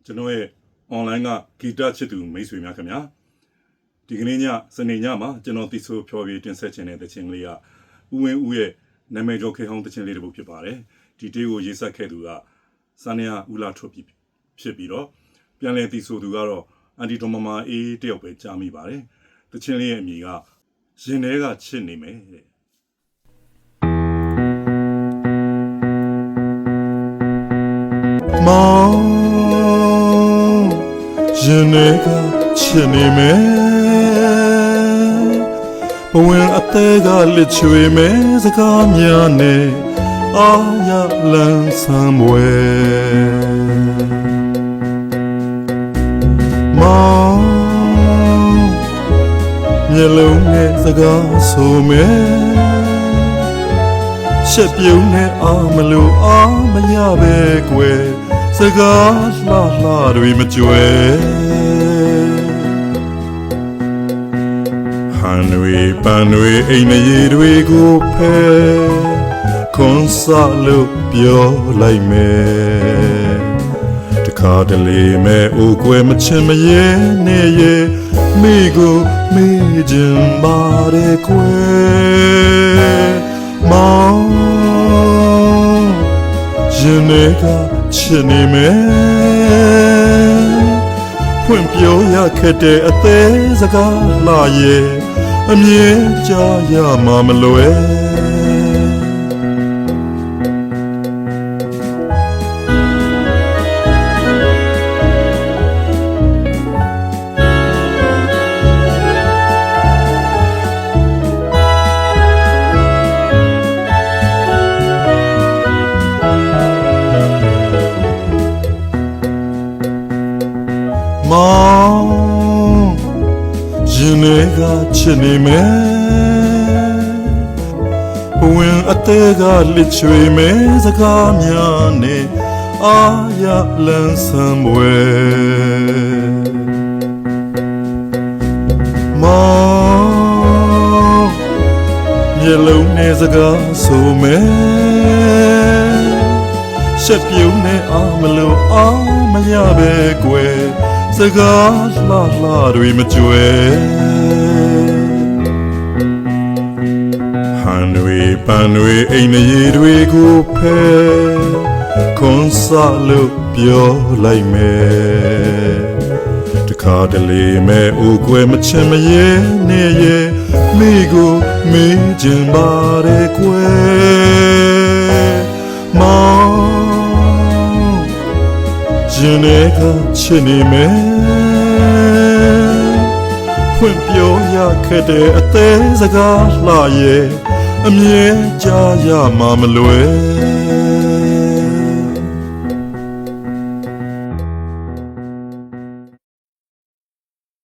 ကျွန်တော်ရဲ့ online ကဂီတချစ်သူမိတ်ဆွေများခင်ဗျာဒီကနေ့ညစနေညမှာကျွန်တော်တီဆိုဖြော်ပြတင်ဆက်ခြင်းတဲ့တခြင်းလေးကဦးဝင်းဦးရဲ့နာမည်ကျော်ခေဟောင်းတခြင်းလေးတစ်ပုဒ်ဖြစ်ပါတယ်ဒီတေးကိုရေးဆက်ခဲ့သူကစန္ဒယာဦးလာထွတ်ဖြစ်ပြီးတော့ပြန်လည်တီဆိုသူကတော့အန်တီတော်မမာအေးတယောက်ပဲကြားမိပါတယ်တခြင်းလေးရဲ့အမည်ကရင်ထဲကချစ်နေမယ်တဲ့မောင်ရင်ထဲကချစ်နေမယ်ဘဝင်အသေးကလစ်ချွေမယ်စကားများနဲ့အာရလန်းဆမ်းဝဲမောင်မျက်လုံးနဲ့စကားဆိုမယ်ရှက်ပြုံးနဲ့အာမလို့အာမရပဲကွယ်စကားလှလှတွေမကြွယ်ဟန်တွေပန်တွေအိမ်မရေတွေကိုဖဲခွန်ဆလို့ပြောလိုက်မယ်တခါတလေမဲ့အိုကွယ်မချင်မရဲနဲ့ရဲ့မိကိုမိခြင်းပါတယ်ကွယ်မောင်ရင်ထဲကချစ်နေမယ်ဖွင့်ပြောရခဲ့တဲ့အသေးစကားလှရဲ့အမြဲကြားရမှာမလွယ်မောင်ရင်ထဲကချစ်နေမယ်ဘဝင်အသေးကလစ်ချွေမယ်စကားများနဲ့အာရလန်းဆမ်းဝဲမောင်မျက်လုံးနဲ့စကားဆိုမယ်ရှက်ပြုံးနဲ့အာမလို့အာမရပဲကွယ်စကားလှလှတွေမကြွယ်ဟန်တွေပန်တွေအိမ်မရေတွေကိုဖဲခွန်ဆလို့ပြောလိုက်မယ်တခါတလေမဲ့အိုကွယ်မချင်မရဲနဲ့ရဲ့မိကိုမေးခြင်းပါတယ်ကွယ်မောင်ရင်ထဲကချစ်နေမယ်ဖွင့်ပြောရခဲ့တဲ့အသေးစကားလှရဲ့အမြဲကြားရမှာမလွယ်